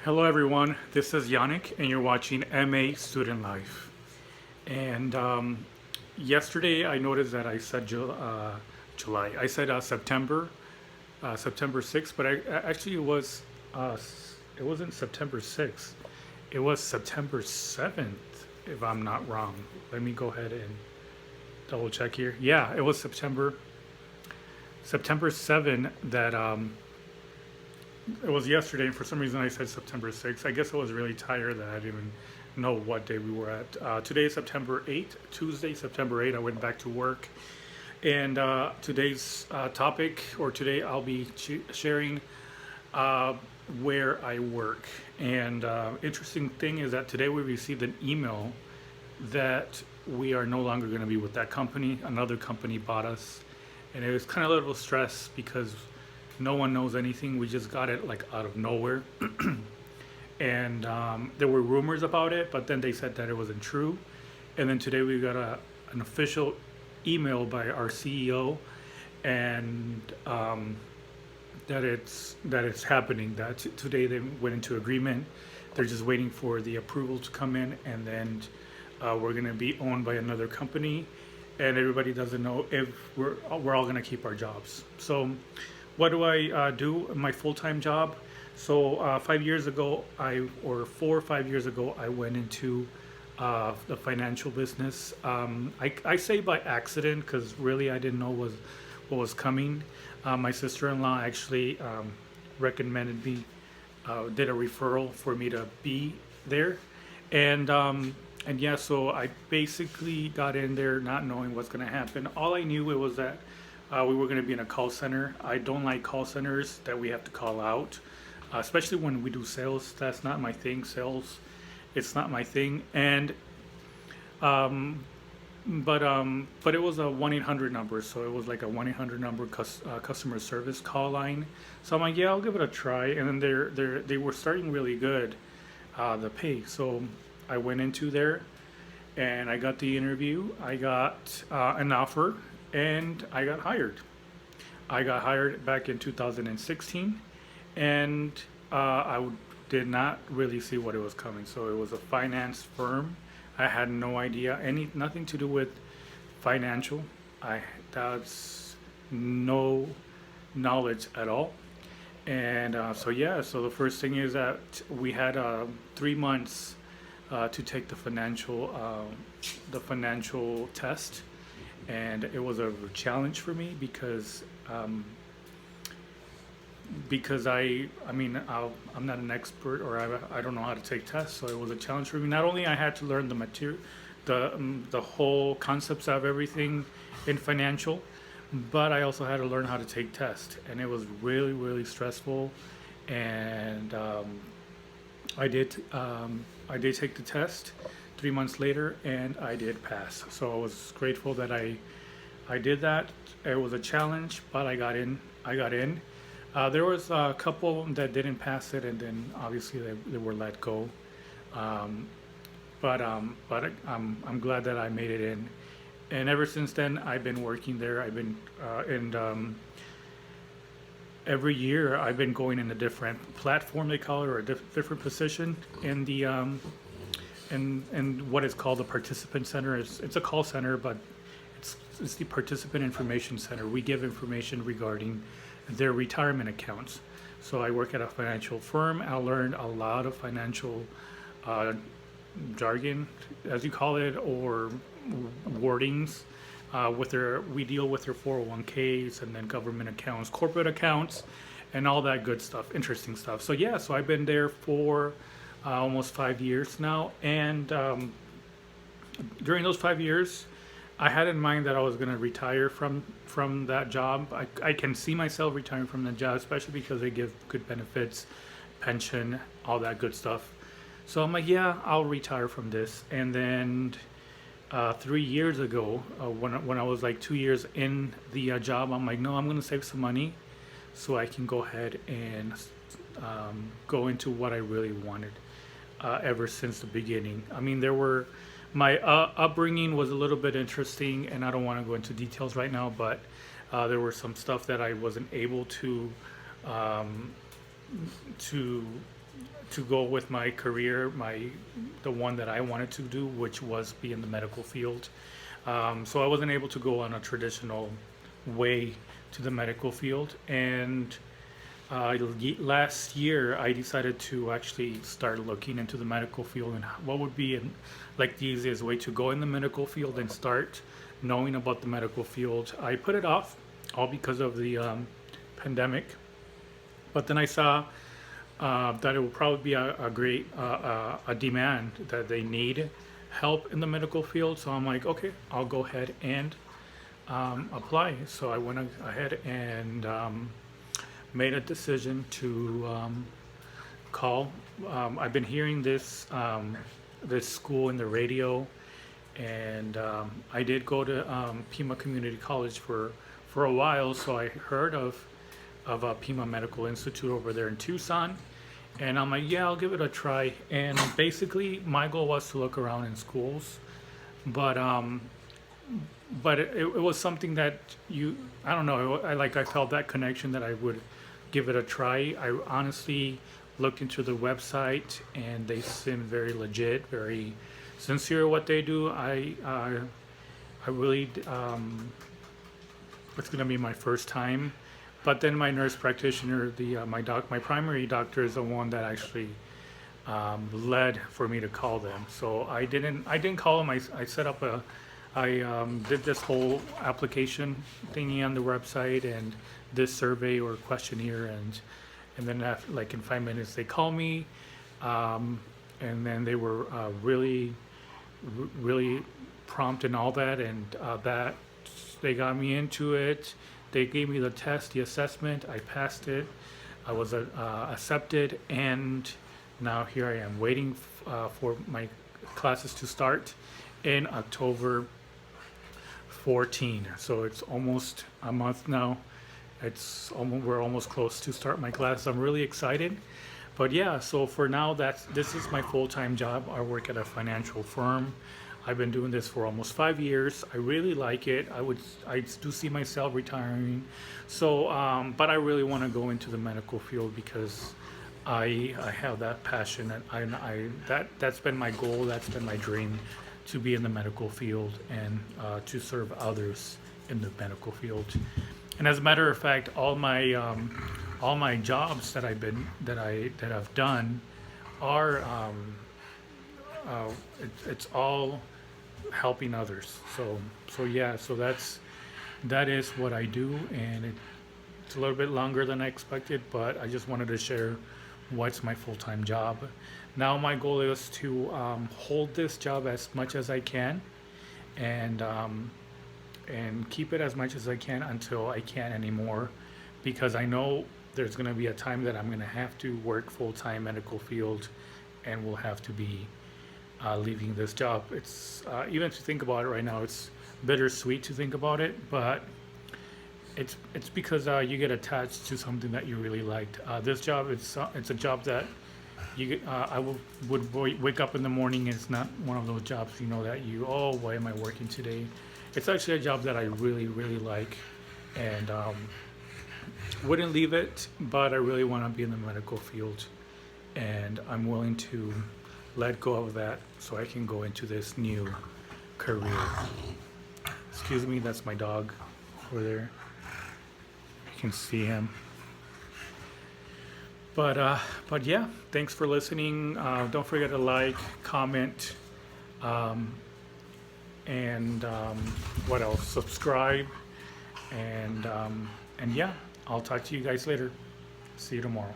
Hello, everyone. This is Yonic, and you're watching MA Student Life. And yesterday, I noticed that I said July. I said September 6th, but actually it wasn't September 6th. It was September 7th, if I'm not wrong. Let me go ahead and double check here. Yeah, it was September 7th that it was yesterday, and for some reason I said September 6th. I guess I was really tired that I didn't even know what day we were at. Today is September 8th, Tuesday, September 8th. I went back to work. And today's topic, or today I'll be sharing uh, where I work. And interesting thing is that today we received an email that we are no longer going to be with that company. Another company bought us. And it was kind of a little stress because no one knows anything. We just got it like out of nowhere. And there were rumors about it, but then they said that it wasn't true. And then today we got an official email by our CEO, and that it's happening. That today they went into agreement. They're just waiting for the approval to come in, and then we're going to be owned by another company. And everybody doesn't know if we're all going to keep our jobs. So, what do I do? My full-time job. So 5 years ago, or 4 or 5 years ago, I went into the financial business. I say by accident because really I didn't know what was coming. My sister-in-law actually recommended me, did a referral for me to be there, and yeah, so I basically got in there not knowing what's going to happen. All I knew it was that we were going to be in a call center. I don't like call centers that we have to call out, especially when we do sales. That's not my thing. Sales, it's not my thing. And um, but it was a 1-800 number, so it was like a 1-800 number customer service call line. So I'm like, yeah, I'll give it a try. And then they were starting really good, the pay. So I went into there, and I got the interview. I got an offer, and I got hired. I got hired back in 2016, and did not really see what it was coming. So it was a finance firm. I had no idea nothing to do with financial. I That's no knowledge at all. And so yeah, so the first thing is that we had 3 months to take the financial test, and it was a challenge for me because I mean I'm not an expert, or I don't know how to take tests, so it was a challenge for me. Not only I had to learn the material, the whole concepts of everything in financial, but I also had to learn how to take tests, and it was really stressful. And I did take the test 3 months later, and I did pass. So I was grateful that I did that. It was a challenge, but I got in. There was a couple that didn't pass it, and then obviously they were let go. Um, but I'm glad that I made it in. And ever since then, I've been working there. I've been and every year I've been going in a different platform, they call it, or a different position in the in what is called the participant center. It's a call center, but it's the participant information center. We give information regarding their retirement accounts. So I work at a financial firm. I learned a lot of financial uh, jargon, as you call it, or wordings. We deal with their 401ks, and then government accounts, corporate accounts, and all that good stuff, interesting stuff. So yeah, so I've been there for almost 5 years now, and during those 5 years, I had in mind that I was going to retire from that job. I can see myself retiring from that job, especially because they give good benefits, pension, all that good stuff. So I'm like, yeah, I'll retire from this. And then 3 years ago, when I was like 2 years in the job, I'm like, no, I'm going to save some money so I can go ahead and go into what I really wanted ever since the beginning. I mean, my upbringing was a little bit interesting, and I don't want to go into details right now, but there were some stuff that I wasn't able um, to to go with my career, the one that I wanted to do, which was be in the medical field. So I wasn't able to go on a traditional way to the medical field. And last year, I decided to actually start looking into the medical field and what would be like the easiest way to go in the medical field and start knowing about the medical field. I put it off all because of the pandemic, but then I saw that it will probably be a great a demand that they need help in the medical field. So I'm like, okay, I'll go ahead and apply. So I went ahead and made a decision to call. I've been hearing this school in the radio, and I did go to Pima Community College for a while, so I heard of Pima Medical Institute over there in Tucson, and I'm like, yeah, I'll give it a try. And basically, my goal was to look around in schools, but it was something that I don't know, I felt that connection that I would give it a try. I honestly looked into the website, and they seem very legit, very sincere what they do. I really, it's gonna be my first time, but then my nurse practitioner, my primary doctor, is the one that actually led for me to call them. So I didn't call them. I set up I did this whole application thingy on the website and this survey or questionnaire, and then after, like in 5 minutes, they called me, and then they were really prompt and all that, and that they got me into it. They gave me the test, the assessment. I passed it. I was accepted, and now here I am waiting for my classes to start in October 14. So it's almost a month now. We're almost close to start my class. I'm really excited. But yeah, so for now, this is my full-time job. I work at a financial firm. I've been doing this for almost 5 years. I really like it. I do see myself retiring. So, but I really want to go into the medical field because I have that passion, and that's been my goal. That's been my dream, to be in the medical field and to serve others in the medical field. And as a matter of fact, all my jobs that I've done are it's all helping others. So yeah, so that is what I do, and it's a little bit longer than I expected, but I just wanted to share what's my full-time job. Now my goal is to hold this job as much as I can, and keep it as much as I can until I can't anymore, because I know there's going to be a time that I'm going to have to work full-time medical field, and will have to be leaving this job. It's even to think about it right now, it's bittersweet to think about it, but it's because you get attached to something that you really liked. This job, it's a job that I would wake up in the morning, and it's not one of those jobs, that why am I working today? It's actually a job that I really, really like, and wouldn't leave it, but I really want to be in the medical field, and I'm willing to let go of that so I can go into this new career. Excuse me, that's my dog over there. You can see him. But yeah, thanks for listening. Don't forget to like, comment, and what else? Subscribe, and yeah, I'll talk to you guys later. See you tomorrow.